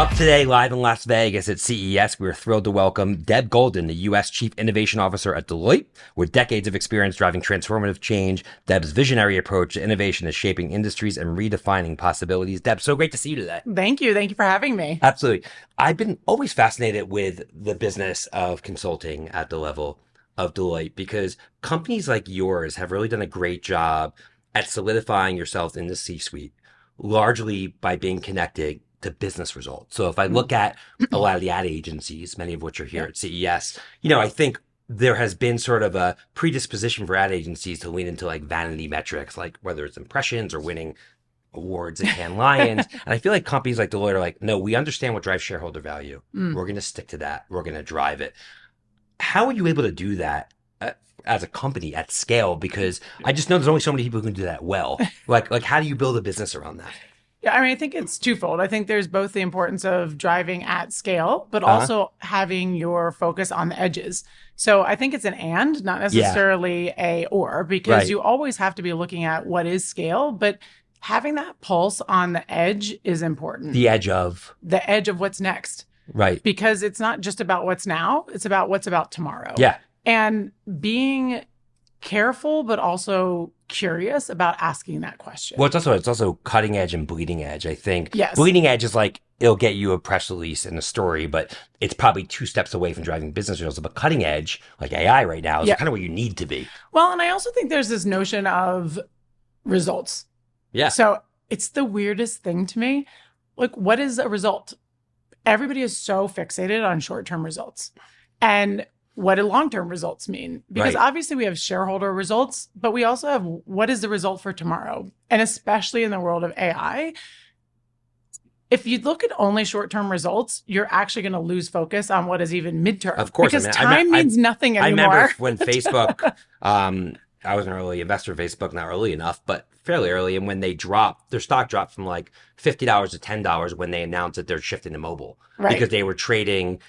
Up today, live in Las Vegas at CES, we are thrilled to welcome Deb Golden, the U.S. Chief Innovation Officer at Deloitte. With decades of experience driving transformative change, Deb's visionary approach to innovation is shaping industries and redefining possibilities. Deb, so great to see you today. Thank you. Thank you for having me. Absolutely. I've been always fascinated with the business of consulting at the level of Deloitte because companies like yours have really done a great job at solidifying yourselves in the C-suite, largely by being connected to business results. So if I look at a lot of the ad agencies, many of which are here at CES, I think there has been sort of a predisposition for ad agencies to lean into like vanity metrics, like whether it's impressions or winning awards at Cannes Lions. And I feel like companies like Deloitte are like, no, we understand what drives shareholder value. We're going to stick to that. We're going to drive it. How are you able to do that as a company at scale? Because I just know there's only so many people who can do that well. Like how do you build a business around that? Yeah, I think it's twofold. I think there's both the importance of driving at scale, but also having your focus on the edges. So I think it's an and, not necessarily a or, because you always have to be looking at what is scale, but having that pulse on the edge is important. The edge of what's next. Right. Because it's not just about what's now, it's about what's about tomorrow. Yeah. And being careful, but also curious about asking that question. Well, it's also cutting edge and bleeding edge. I think yes. Bleeding edge is like, it'll get you a press release and a story, but it's probably 2 steps away from driving business results. But cutting edge, like AI right now, is kind of where you need to be. Well, and I also think there's this notion of results. Yeah. So it's the weirdest thing to me. Like, what is a result? Everybody is so fixated on short-term results. And what do long-term results mean? Because obviously we have shareholder results, but we also have what is the result for tomorrow? And especially in the world of AI, if you look at only short-term results, you're actually going to lose focus on what is even midterm. Of course. Because time means nothing anymore. I remember when Facebook, I was an early investor in Facebook, not early enough, but fairly early. And when they dropped, their stock dropped from like $50 to $10 when they announced that they're shifting to mobile. Right. Because they were trading,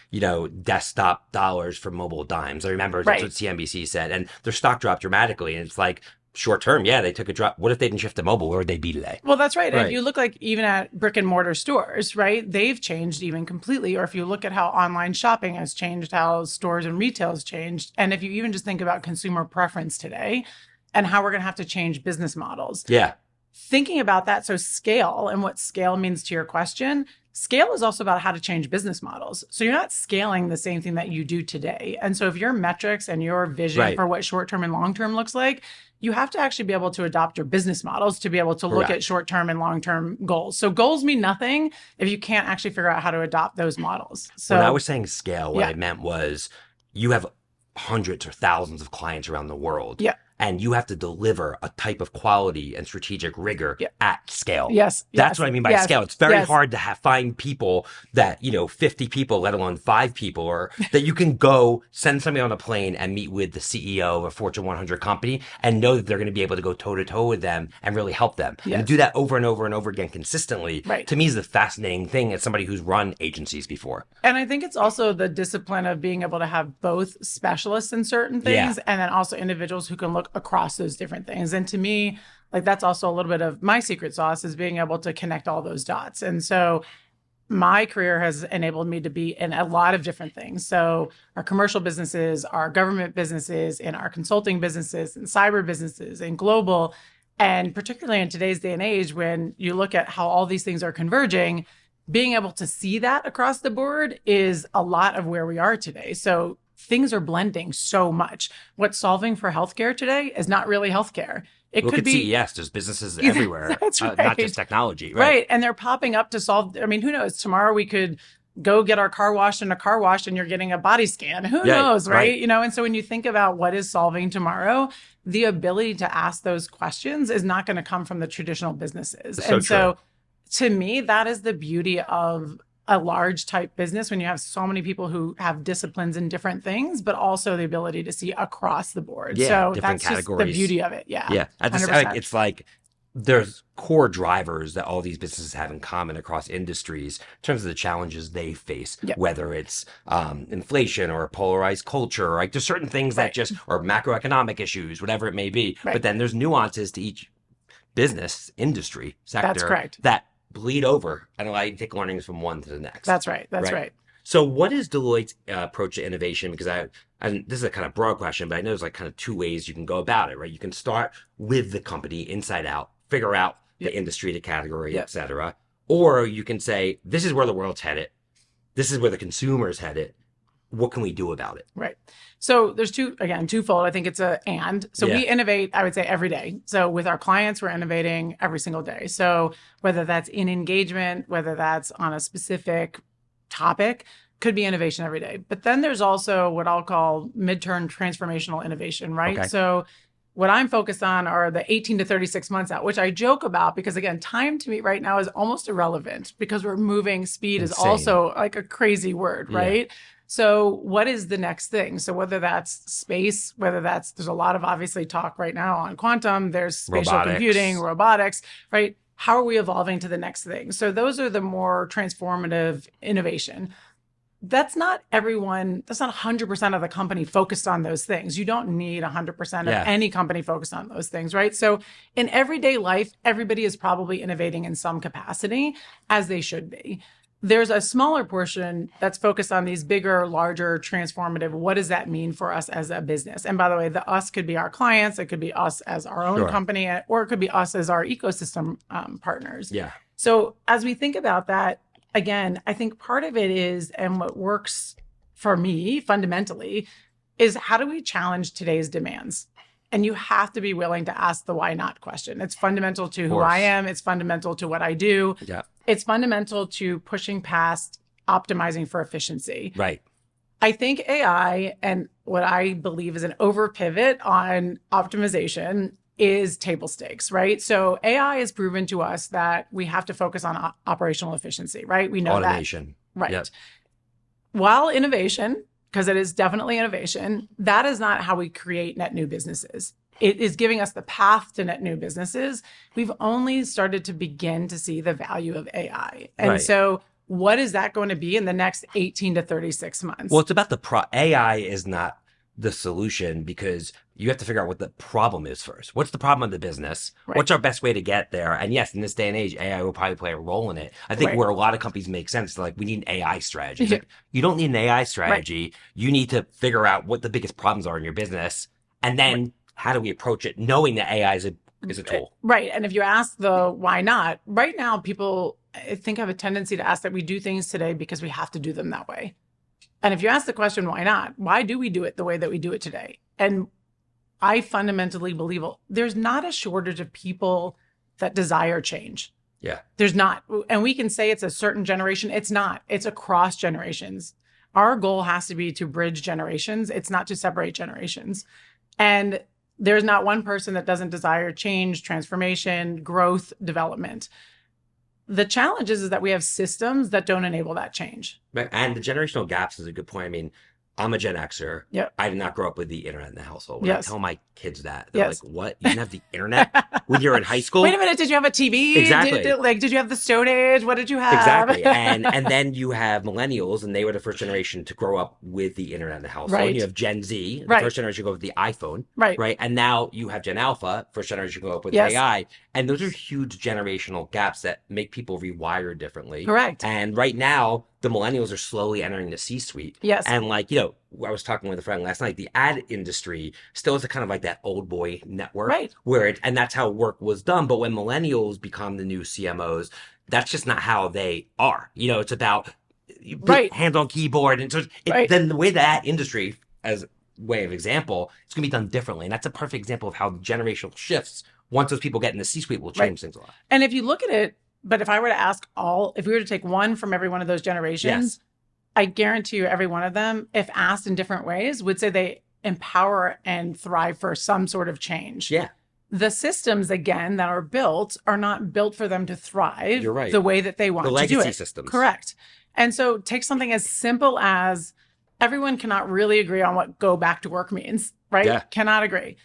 desktop dollars for mobile dimes. I remember that's what CNBC said. And their stock dropped dramatically. And it's like, short term, they took a drop. What if they didn't shift to mobile? Where would they be today? Well, that's right. And if you look like even at brick and mortar stores, right? They've changed even completely. Or if you look at how online shopping has changed, how stores and retail has changed. And if you even just think about consumer preference today and how we're going to have to change business models. Yeah. Thinking about that. So scale and what scale means to your question. Scale is also about how to change business models. So you're not scaling the same thing that you do today. And so if your metrics and your vision for what short-term and long-term looks like, you have to actually be able to adopt your business models to be able to look at short-term and long-term goals. So goals mean nothing if you can't actually figure out how to adopt those models. So when I was saying scale, what I meant was you have hundreds or thousands of clients around the world. Yeah. And you have to deliver a type of quality and strategic rigor at scale. Yes. That's what I mean by scale. It's very hard to find people that, 50 people, let alone 5 people, or that you can go send somebody on a plane and meet with the CEO of a Fortune 100 company and know that they're going to be able to go toe to toe with them and really help them. Yes. And do that over and over and over again consistently. To me is the fascinating thing as somebody who's run agencies before. And I think it's also the discipline of being able to have both specialists in certain things and then also individuals who can look across those different things. And to me, like that's also a little bit of my secret sauce is being able to connect all those dots. And so my career has enabled me to be in a lot of different things. So our commercial businesses, our government businesses, and our consulting businesses, and cyber businesses, and global. And particularly in today's day and age, when you look at how all these things are converging, being able to see that across the board is a lot of where we are today. So things are blending so much. What's solving for healthcare today is not really healthcare. It Look could at be CES. There's businesses everywhere, that's right. Not just technology. Right. And they're popping up to solve. I mean, who knows? Tomorrow we could go get our car washed in a car wash and you're getting a body scan. Who knows, right? And so when you think about what is solving tomorrow, the ability to ask those questions is not going to come from the traditional businesses. So to me, that is the beauty of a large type business when you have so many people who have disciplines in different things, but also the ability to see across the board. So different that's categories. Just the beauty of it. Yeah. Yeah. It's like there's core drivers that all these businesses have in common across industries in terms of the challenges they face, whether it's inflation or a polarized culture, like there's certain things that or macroeconomic issues, whatever it may be. But then there's nuances to each business industry sector That's correct. that bleed over and allow you to take learnings from one to the next. That's right. That's right. So what is Deloitte's approach to innovation? Because and this is a kind of broad question, but I know there's like kind of two ways you can go about it, right? You can start with the company inside out, figure out the industry, the category, et cetera. Or you can say, this is where the world's headed. This is where the consumer's headed. What can we do about it? Right. So there's twofold. I think it's a and. So we innovate, I would say, every day. So with our clients, we're innovating every single day. So whether that's in engagement, whether that's on a specific topic, could be innovation every day. But then there's also what I'll call midterm transformational innovation, right? Okay. So what I'm focused on are the 18 to 36 months out, which I joke about because, again, time to me right now is almost irrelevant because we're moving. Speed is also like a crazy word, right? Yeah. So what is the next thing? So whether that's space, there's a lot of obviously talk right now on quantum, there's spatial computing, robotics, right? How are we evolving to the next thing? So those are the more transformative innovation. That's not 100% of the company focused on those things. You don't need 100% of any company focused on those things, right? So in everyday life, everybody is probably innovating in some capacity, as they should be. There's a smaller portion that's focused on these bigger, larger, transformative. What does that mean for us as a business? And by the way, the us could be our clients. It could be us as our own company, or it could be us as our ecosystem partners. Yeah. So as we think about that, again, I think part of it is, and what works for me fundamentally, is how do we challenge today's demands? And you have to be willing to ask the why not question. It's fundamental to who I am. It's fundamental to what I do. Yeah. It's fundamental to pushing past optimizing for efficiency. Right. I think AI and what I believe is an over pivot on optimization is table stakes, right? So AI has proven to us that we have to focus on operational efficiency, right? We know automation. That. Right. Yep. While innovation, because it is definitely innovation, that is not how we create net new businesses. It is giving us the path to net new businesses. We've only started to begin to see the value of AI. And so what is that going to be in the next 18 to 36 months? Well, it's about AI is not the solution because you have to figure out what the problem is first. What's the problem of the business? Right. What's our best way to get there? And yes, in this day and age, AI will probably play a role in it. I think where a lot of companies make sense, like we need an AI strategy. Like, you don't need an AI strategy. Right. You need to figure out what the biggest problems are in your business. And then how do we approach it knowing that AI is a tool? Right. And if you ask the why not, right now people, I think, have a tendency to ask that we do things today because we have to do them that way. And if you ask the question, why not? Why do we do it the way that we do it today? And I fundamentally believe there's not a shortage of people that desire change. Yeah. There's not. And we can say it's a certain generation. It's not. It's across generations. Our goal has to be to bridge generations. It's not to separate generations. And there's not one person that doesn't desire change, transformation, growth, development. The challenge is that we have systems that don't enable that change. Right. And the generational gaps is a good point. I mean, I'm a Gen Xer. Yep. I did not grow up with the internet in the household. When I tell my kids that, they're like, what? You didn't have the internet when you were in high school? Wait a minute. Did you have a TV? Exactly. Did you have the Stone Age? What did you have? Exactly. And then you have millennials, and they were the first generation to grow up with the internet in the household. Right. And you have Gen Z, the first generation to go with the iPhone. Right. Right. And now you have Gen Alpha, first generation to go up with AI. And those are huge generational gaps that make people rewire differently. Correct. And right now, the millennials are slowly entering the C-suite. Yes. And like, I was talking with a friend last night, the ad industry still is a kind of like that old boy network. Right. And that's how work was done. But when millennials become the new CMOs, that's just not how they are. It's about hands on keyboard. And so then the way that industry, as way of example, it's going to be done differently. And that's a perfect example of how generational shifts, once those people get in the C-suite, will change things a lot. And if you look at it, but if I were to ask if we were to take one from every one of those generations, I guarantee you every one of them, if asked in different ways, would say they empower and thrive for some sort of change. Yeah. The systems, again, that are not built for them to thrive the way that they want to do it. The legacy systems. Correct. And so take something as simple as everyone cannot really agree on what go back to work means, right? Yeah. Cannot agree.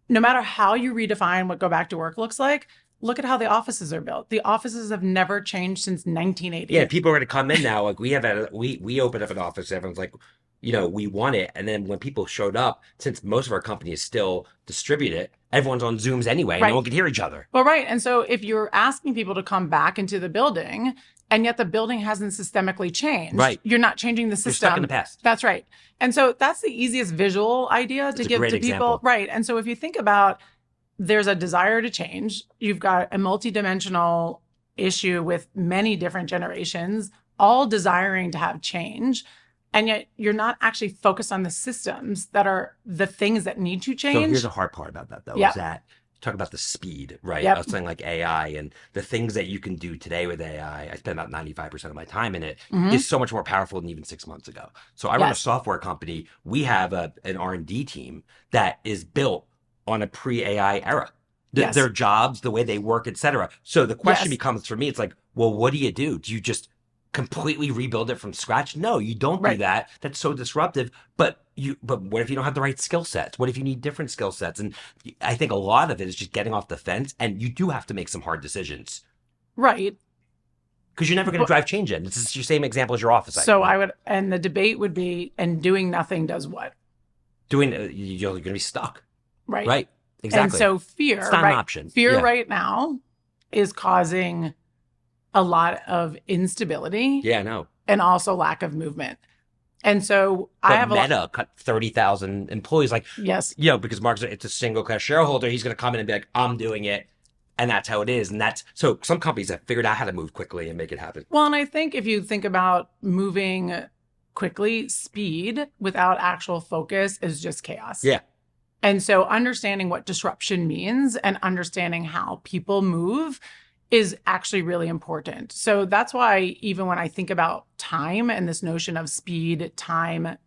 No matter how you redefine what go back to work looks like, look at how the offices are built. The offices have never changed since 1980. Yeah, people are going to come in now. Like we open up an office. Everyone's like, we want it. And then when people showed up, since most of our company is still distributed, everyone's on Zooms anyway, and no one Right. can hear each other. Well, right. And so if you're asking people to come back into the building and yet the building hasn't systemically changed, Right. you're not changing the You're stuck in system. the past. That's right. And so that's the easiest visual idea to It's a give great to example. people. Right. And so if you think about there's a desire to change, you've got a multidimensional issue with many different generations, all desiring to have change. And yet you're not actually focused on the systems that are the things that need to So change. here's the hard part about that, though, Yep. is that talk about the speed, right? Yep. Of something like AI and the things that you can do today with AI. I spend about 95% of my time in it. Mhm. Is so much more powerful than even 6 months ago. So I run a Yes. software company. We have an R&D team that is built on a pre-AI era. Yes. Their jobs, the way they work, etc. So the question Yes. becomes for me, it's like, well, what do you do? Do you just completely rebuild it from scratch? No, you don't do Right. that. That's so disruptive. But what if you don't have the right skill sets? What if you need different skill sets? And I think a lot of it is just getting off the fence, and you do have to make some hard decisions Right. because you're never going to But- drive change in. This is your same example as your office. So I would, and the debate would be, and doing nothing does what? doing you're going to be stuck. Right. Right. Exactly. And so fear, It's not right? an option. Fear Yeah. right now is causing a lot of instability Yeah, no. and also lack of movement. And so But I have Meta cut 30,000 employees. Like, yes. because Mark's it's a single class shareholder. He's going to come in and be like, I'm doing it. And that's how it is. And that's so some companies have figured out how to move quickly and make it happen. Well, and I think if you think about moving quickly, speed without actual focus is just chaos. Yeah. And so understanding what disruption means and understanding how people move is actually really important. So that's why even when I think about time and this notion of speed, time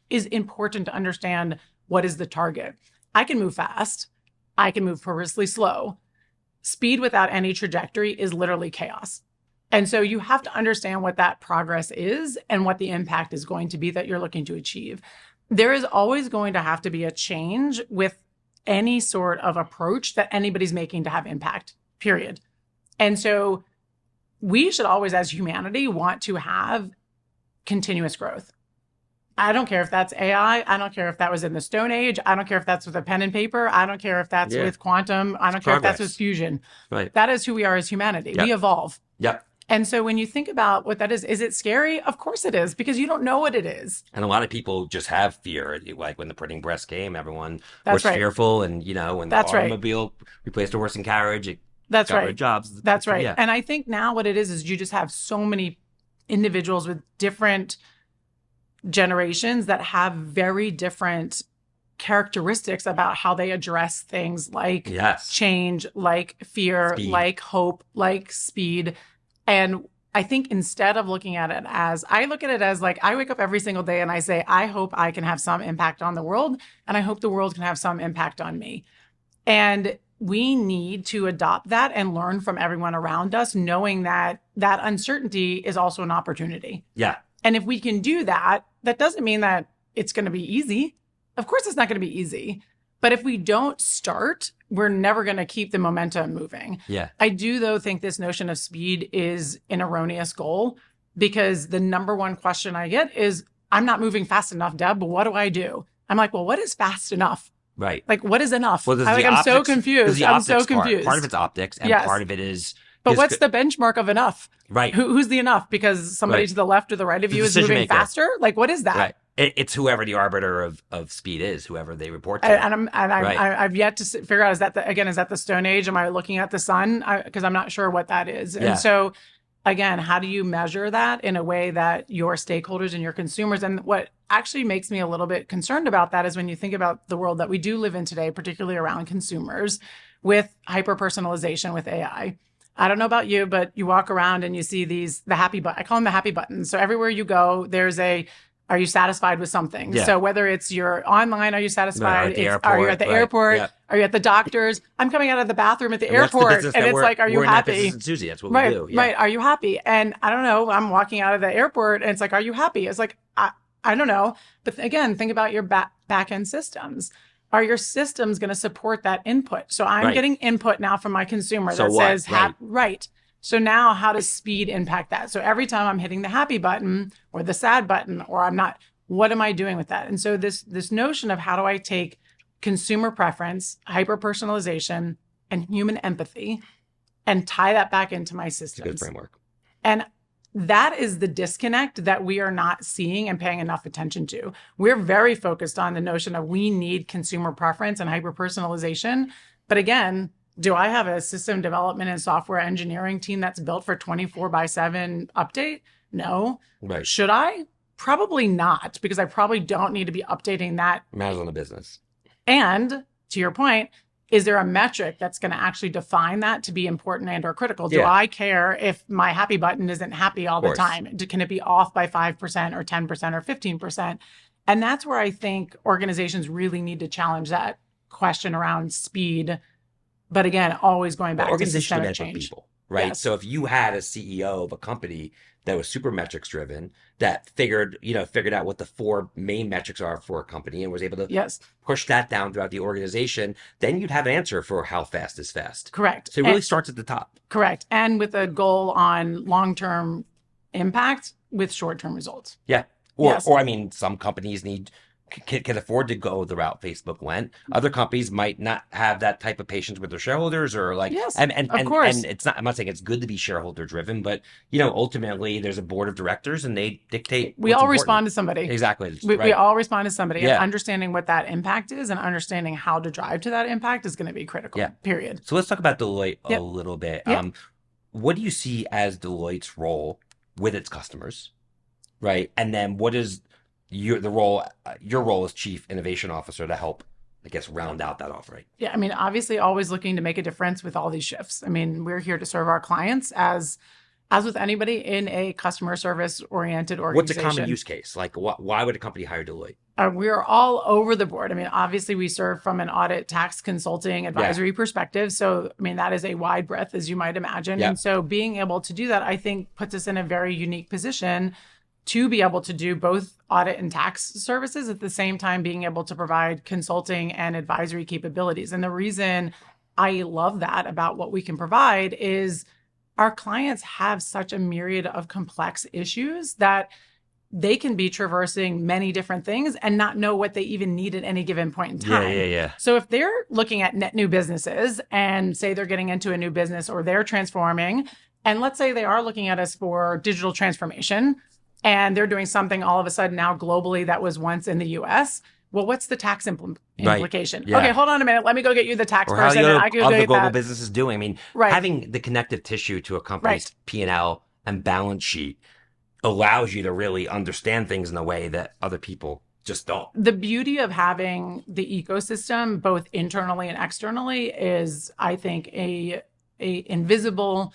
is important to understand what is the target. I can move fast. I can move purposely slow. Speed without any trajectory is literally chaos. And so you have to understand what that progress is and what the impact is going to be that you're looking to achieve. There is always going to have to be a change with any sort of approach that anybody's making to have impact, period. And so we should always, as humanity, want to have continuous growth. I don't care if that's AI. I don't care if that was in the Stone Age. I don't care if that's with a pen and paper. I don't care if that's with quantum. I don't care if that's with fusion. Right. That is who we are as humanity. Yep. We evolve. Yep. And so when you think about what that is it scary? Of course it is, because you don't know what it is. And a lot of people just have fear. Like when the printing press came, everyone That's was right. fearful. And, when the That's right. automobile replaced a horse and carriage, it That's got rid right. of jobs. That's right. Yeah. And I think now what it is you just have so many individuals with different generations that have very different characteristics about how they address things like Yes. change, like fear, Speed. like hope, like speed. And I think instead of looking at it as, I look at it as like, I wake up every single day and I say, I hope I can have some impact on the world, and I hope the world can have some impact on me. And we need to adopt that and learn from everyone around us, knowing that that uncertainty is also an opportunity. Yeah. And if we can do that, that doesn't mean that it's going to be easy. Of course, it's not going to be easy. But if we don't start, we're never going to keep the momentum moving. Yeah. I do, though, think this notion of speed is an erroneous goal, because the number one question I get is, I'm not moving fast enough, Deb. What do I do? I'm like, well, what is fast enough? Right. Like, what is enough? Well, I'm so confused. I'm so confused. Part of it's optics, and Yes. part of it is. But what's the benchmark of enough? Right. Who's the enough? Because somebody Right. to the left or the right of The you is decision moving maker. faster? Like, what is that? Right. It's whoever the arbiter of speed is, whoever they report to. Right. I've yet to figure out, is that the Stone Age? Am I looking at the sun? Because I'm not sure what that is. Yeah. And so, again, how do you measure that in a way that your stakeholders and your consumers, and what actually makes me a little bit concerned about that is when you think about the world that we do live in today, particularly around consumers, with hyper-personalization with AI. I don't know about you, but you walk around and you see the happy button. I call them the happy buttons. So everywhere you go, there's are you satisfied with something? Yeah. So whether it's you're online, are you satisfied? Or at the Are you airport, at the right. airport? Yeah. Are you at the doctor's? I'm coming out of the bathroom at the And that's the airport, business and that it's like, are you we're in that happy? business at Suzy. That's what Right, we do. Yeah. right. Are you happy? And I don't know. I'm walking out of the airport, and it's like, are you happy? It's like, I don't know. But again, think about your back end systems. Are your systems going to support that input? So I'm Right. getting input now from my consumer So that what? says, right. So now how does speed impact that? So every time I'm hitting the happy button or the sad button, or I'm not, What am I doing with that? And so this notion of how do I take consumer preference, hyper personalization, and human empathy and tie that back into my systems. It's a good framework. And that is the disconnect that we are not seeing and paying enough attention to. We're very focused on the notion of we need consumer preference and hyper personalization. But again, do I have a system development and software engineering team that's built for 24/7 update? No. Right. Should I? Probably not, because I probably don't need to be updating that. Matters on the business. And to your point, is there a metric that's going to actually define that to be important and or critical? Do I care if my happy button isn't happy all the time? Can it be off by 5% or 10% or 15%? And that's where I think organizations really need to challenge that question around speed. But again, always going back to systemic change. People, right? Yes. So if you had a CEO of a company that was super metrics driven, that figured out what the 4 main metrics are for a company and was able to push that down throughout the organization, then you'd have an answer for how fast is fast. Correct. So it really starts at the top. Correct. And with a goal on long-term impact with short-term results. Yeah. Or I mean, some companies can afford to go the route Facebook went. Other companies might not have that type of patience with their shareholders, or like, and of course, and it's not. I'm not saying it's good to be shareholder driven, but ultimately there's a board of directors and they dictate. We all respond to somebody. Exactly. We all respond to somebody, and understanding what that impact is and understanding how to drive to that impact is going to be critical. Period. So let's talk about Deloitte a little bit. What do you see as Deloitte's role with its customers, right? And then what is your role as Chief Innovation Officer to help, I guess, round out that offering? Yeah, I mean, obviously always looking to make a difference with all these shifts. I mean, we're here to serve our clients as with anybody in a customer service oriented organization. What's a common use case? Like, why would a company hire Deloitte? We're all over the board. I mean, obviously we serve from an audit, tax, consulting, advisory perspective. So, I mean, that is a wide breadth, as you might imagine. And so being able to do that, I think, puts us in a very unique position to be able to do both audit and tax services at the same time, being able to provide consulting and advisory capabilities. And the reason I love that about what we can provide is our clients have such a myriad of complex issues that they can be traversing many different things and not know what they even need at any given point in time. So if they're looking at net new businesses and say they're getting into a new business or they're transforming, and let's say they are looking at us for digital transformation, and they're doing something all of a sudden now globally that was once in the US. Well, what's the tax implication? Okay, hold on a minute. Let me go get you the tax person. And I can go get global businesses doing. I mean, having the connective tissue to a company's P&L and balance sheet allows you to really understand things in a way that other people just don't. The beauty of having the ecosystem, both internally and externally, is, I think, a invisible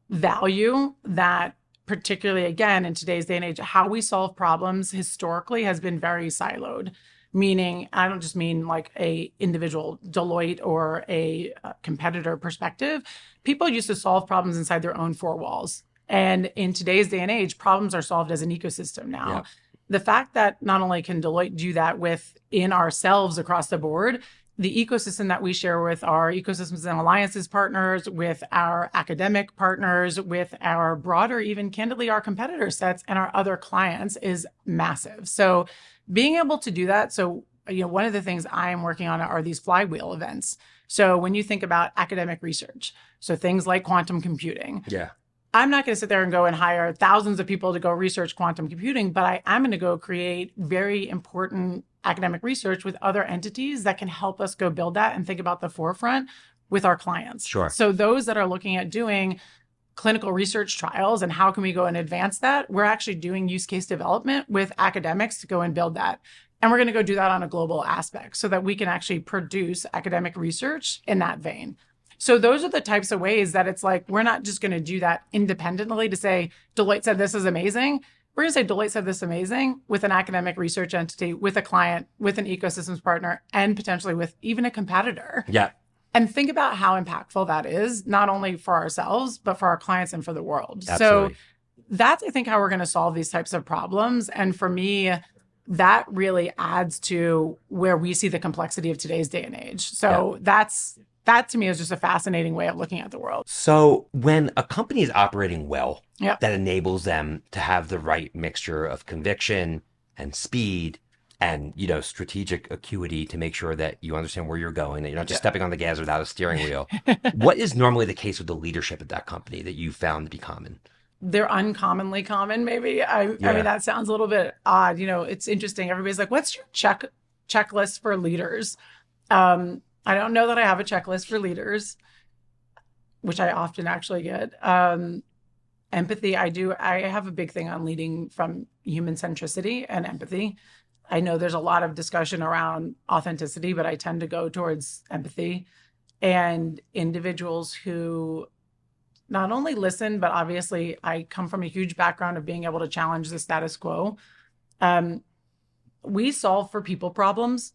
value that, particularly, again, in today's day and age, how we solve problems historically has been very siloed. Meaning, I don't just mean like a individual Deloitte or a competitor perspective. People used to solve problems inside their own 4 walls. And in today's day and age, problems are solved as an ecosystem now. Yeah. The fact that not only can Deloitte do that within ourselves across the board, the ecosystem that we share with our ecosystems and alliances partners, with our academic partners, with our broader, even candidly, our competitor sets and our other clients is massive. So being able to do that. So, one of the things I am working on are these flywheel events. So when you think about academic research, so things like quantum computing. Yeah. I'm not going to sit there and go and hire thousands of people to go research quantum computing, but I am going to go create very important academic research with other entities that can help us go build that and think about the forefront with our clients. Sure. So those that are looking at doing clinical research trials and how can we go and advance that, we're actually doing use case development with academics to go and build that. And we're going to go do that on a global aspect so that we can actually produce academic research in that vein. So those are the types of ways that it's like, we're not just going to do that independently to say, Deloitte said this is amazing. We're going to say Deloitte said this is amazing with an academic research entity, with a client, with an ecosystems partner, and potentially with even a competitor. Yeah. And think about how impactful that is, not only for ourselves, but for our clients and for the world. Absolutely. So that's, I think, how we're going to solve these types of problems. And for me, that really adds to where we see the complexity of today's day and age. So that to me is just a fascinating way of looking at the world. So when a company is operating well, that enables them to have the right mixture of conviction and speed and, strategic acuity to make sure that you understand where you're going, that you're not just stepping on the gas without a steering wheel. What is normally the case with the leadership at that company that you found to be common? They're uncommonly common, maybe. I mean, Yeah. that sounds a little bit odd. It's interesting. Everybody's like, what's your checklist for leaders? I don't know that I have a checklist for leaders, which I often actually get. Empathy, I do. I have a big thing on leading from human centricity and empathy. I know there's a lot of discussion around authenticity, but I tend to go towards empathy and individuals who not only listen, but obviously I come from a huge background of being able to challenge the status quo. Um, we solve for people problems.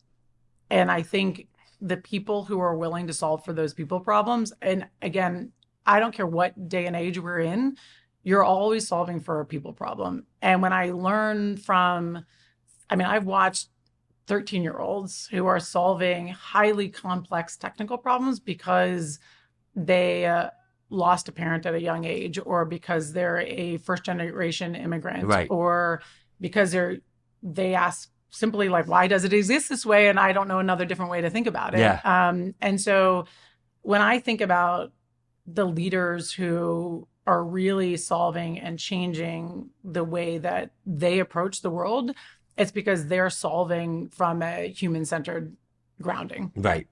And I think the people who are willing to solve for those people problems, and again, I don't care what day and age we're in, you're always solving for a people problem. And when I learn from, I mean, I've watched 13-year-olds who are solving highly complex technical problems because they lost a parent at a young age, or because they're a first generation immigrant, Right. or because they ask simply like, why does it exist this way? And I don't know another different way to think about it. Yeah. And so when I think about the leaders who are really solving and changing the way that they approach the world, it's because they're solving from a human-centered grounding. Right.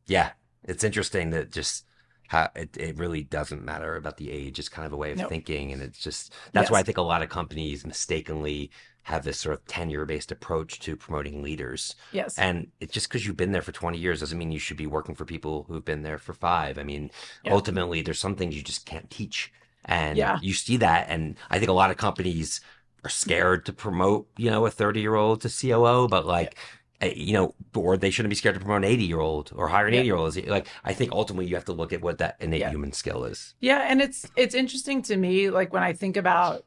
Yeah. It's interesting that just how it really doesn't matter about the age. It's kind of a way of Nope. thinking. And it's just, that's why I Yes. think a lot of companies mistakenly have this sort of tenure-based approach to promoting leaders. Yes. And it's just because you've been there for 20 years doesn't mean you should be working for people who've been there for 5. I mean, Yeah. ultimately, there's some things you just can't teach. And Yeah. you see that. And I think a lot of companies are scared to promote, a 30-year-old to COO, but like, or they shouldn't be scared to promote an 80-year-old or hire an Yeah. 80-year-old. Like, I think ultimately you have to look at what that innate Yeah. human skill is. Yeah. And it's interesting to me, like when I think about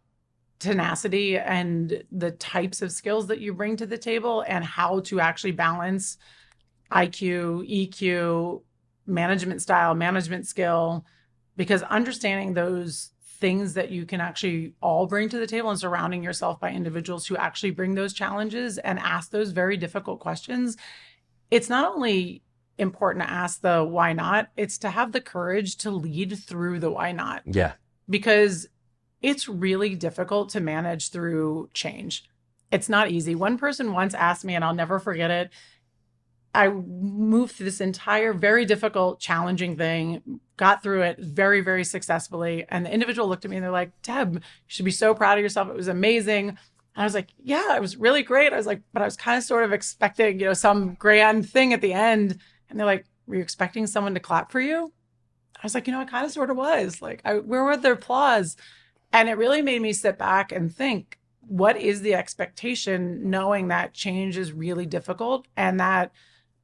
tenacity and the types of skills that you bring to the table and how to actually balance IQ, EQ, management style, management skill, because understanding those things that you can actually all bring to the table and surrounding yourself by individuals who actually bring those challenges and ask those very difficult questions. It's not only important to ask the why not, it's to have the courage to lead through the why not. Yeah. Because it's really difficult to manage through change. It's not easy. One person once asked me, and I'll never forget it, I moved through this entire very difficult, challenging thing, got through it very, very successfully. And the individual looked at me and they're like, Deb, you should be so proud of yourself. It was amazing. And I was like, yeah, it was really great. I was like, but I was kind of sort of expecting, some grand thing at the end. And they're like, were you expecting someone to clap for you? I was like, I kind of sort of was. Like, where were the applause? And it really made me sit back and think, what is the expectation, knowing that change is really difficult and that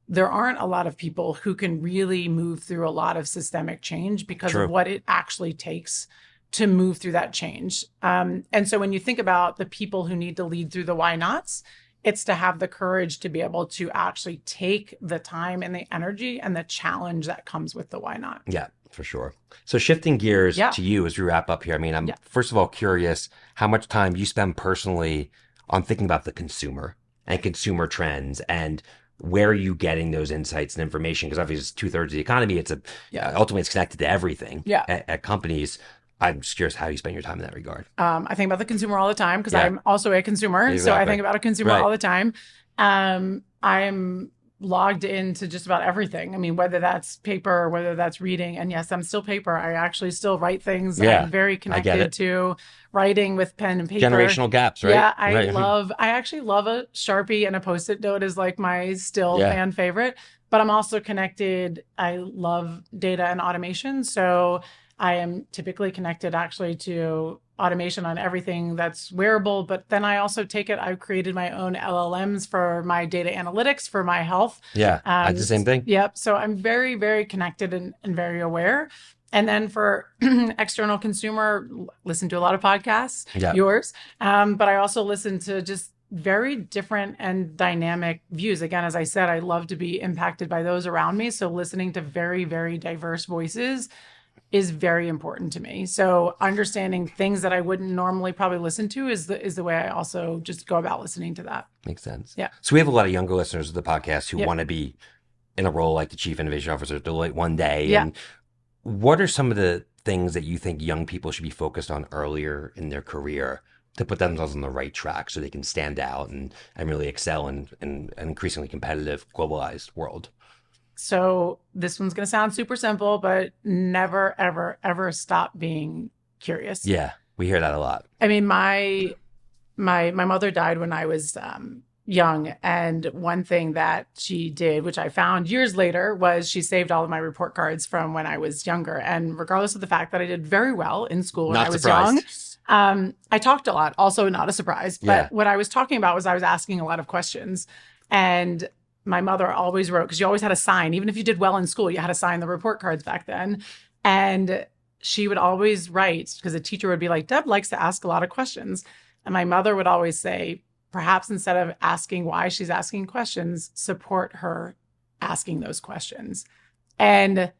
there aren't a lot of people who can really move through a lot of systemic change because True. of what it actually takes to move through that change. And so when you think about the people who need to lead through the why nots, it's to have the courage to be able to actually take the time and the energy and the challenge that comes with the why not. Yeah, for sure. So shifting gears Yeah. to you as we wrap up here. I mean, I'm Yeah. first of all curious how much time you spend personally on thinking about the consumer and consumer trends and where are you getting those insights and information? Because obviously it's 2/3 of the economy. Ultimately it's connected to everything Yeah. at companies. I'm just curious how you spend your time in that regard. I think about the consumer all the time because Yeah. I'm also a consumer. So I Exactly. think about a consumer Right. all the time. I'm logged into just about everything. I mean, whether that's paper or whether that's reading. And yes, I'm still paper. I actually still write things. Yeah, I'm very I get connected it. to writing with pen and paper. Generational gaps, right? Yeah, I Right. actually love a Sharpie, and a Post-it note is like my still Yeah. fan favorite. But I'm also connected. I love data and automation. So I am typically connected actually to automation on everything that's wearable. But then I also I've created my own LLMs for my data analytics for my health. Yeah, I do the same thing. Yep. So I'm very, very connected and very aware. And then for external consumer, listen to a lot of podcasts, Yeah. yours. But I also listen to just very different and dynamic views. Again, as I said, I love to be impacted by those around me. So listening to very, very diverse voices is very important to me. So understanding things that I wouldn't normally probably listen to is the way I also just go about listening to that. Makes sense. Yeah. So we have a lot of younger listeners of the podcast who Yep. want to be in a role like the Chief Innovation Officer at Deloitte one day. Yeah. And what are some of the things that you think young people should be focused on earlier in their career to put themselves on the right track so they can stand out and really excel in an increasingly competitive, globalized world? So this one's going to sound super simple, but never, ever, ever stop being curious. Yeah, we hear that a lot. I mean, my mother died when I was young. And one thing that she did, which I found years later, was she saved all of my report cards from when I was younger. And regardless of the fact that I did very well in school when I was young, I talked a lot, also not a surprise. But what I was talking about was I was asking a lot of questions. And my mother always wrote, because you always had to sign, even if you did well in school, you had to sign the report cards back then. And she would always write, because the teacher would be like, Deb likes to ask a lot of questions. And my mother would always say, perhaps instead of asking why she's asking questions, support her asking those questions. And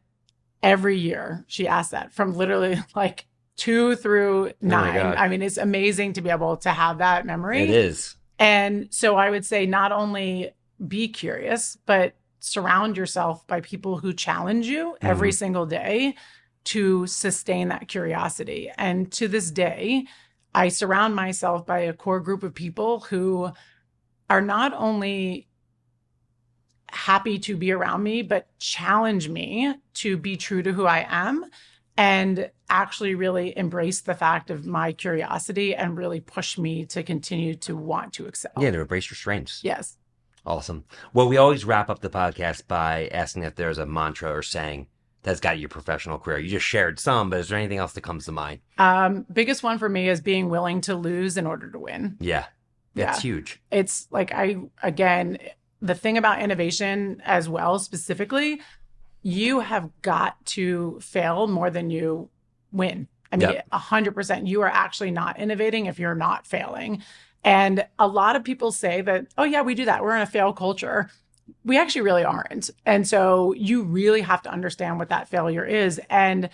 every year she asked that from literally like 2 through 9. I mean, it's amazing to be able to have that memory. It is. And so I would say not only be curious, but surround yourself by people who challenge you every single day to sustain that curiosity. And to this day, I surround myself by a core group of people who are not only happy to be around me, but challenge me to be true to who I am and actually really embrace the fact of my curiosity and really push me to continue to want to excel. Yeah, to embrace your strengths. Yes. Awesome. Well, we always wrap up the podcast by asking if there's a mantra or saying that's got your professional career. You just shared some, but is there anything else that comes to mind? Biggest one for me is being willing to lose in order to win. Yeah. That's huge. It's like, again, the thing about innovation as well, specifically, you have got to fail more than you win. I mean, 100%, you are actually not innovating if you're not failing. And a lot of people say that, oh yeah, we do that. We're in a fail culture. We actually really aren't. And so you really have to understand what that failure is and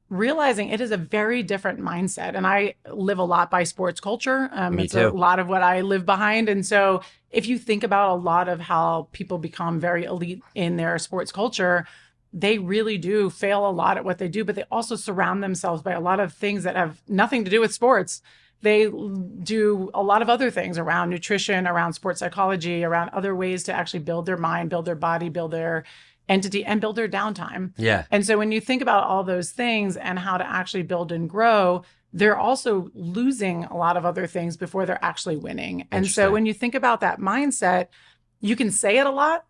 realizing it is a very different mindset. And I live a lot by sports culture. Me it's too. a lot of what I live behind. And so if you think about a lot of how people become very elite in their sports culture, they really do fail a lot at what they do, but they also surround themselves by a lot of things that have nothing to do with sports. They do a lot of other things around nutrition, around sports psychology, around other ways to actually build their mind, build their body, build their entity, and build their downtime. Yeah. And so when you think about all those things and how to actually build and grow, they're also losing a lot of other things before they're actually winning. And so when you think about that mindset, you can say it a lot,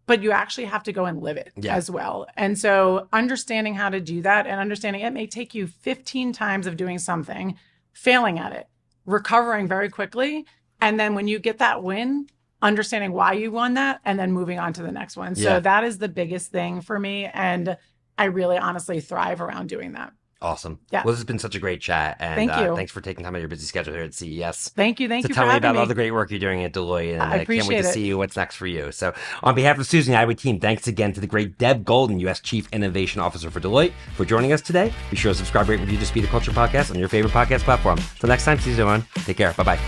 but you actually have to go and live it as well. And so understanding how to do that and understanding it may take you 15 times of doing something, failing at it, recovering very quickly. And then when you get that win, understanding why you won that and then moving on to the next one. So that is the biggest thing for me. And I really honestly thrive around doing that. Awesome. Yeah. Well, this has been such a great chat. And Thank you. Thanks for taking time out of your busy schedule here at CES. Thank you. To for tell me having about all the great work you're doing at Deloitte. And I can't wait appreciate to it. see what's next for you. So on behalf of Suzy and I, team, thanks again to the great Deb Golden, U.S. Chief Innovation Officer for Deloitte, for joining us today. Be sure to subscribe, rate, and review the Speed of Culture podcast on your favorite podcast platform. Till next time, see you soon. Take care. Bye-bye.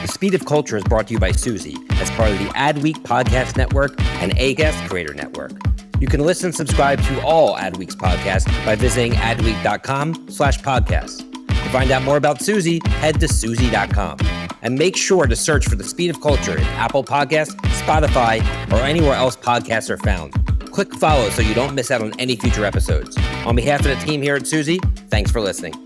The Speed of Culture is brought to you by Suzy as part of the Adweek Podcast Network and AGAS Creator Network. You can listen and subscribe to all Adweek's podcasts by visiting adweek.com/podcasts. To find out more about Suzy, head to suzy.com. And make sure to search for The Speed of Culture in Apple Podcasts, Spotify, or anywhere else podcasts are found. Click follow so you don't miss out on any future episodes. On behalf of the team here at Suzy, thanks for listening.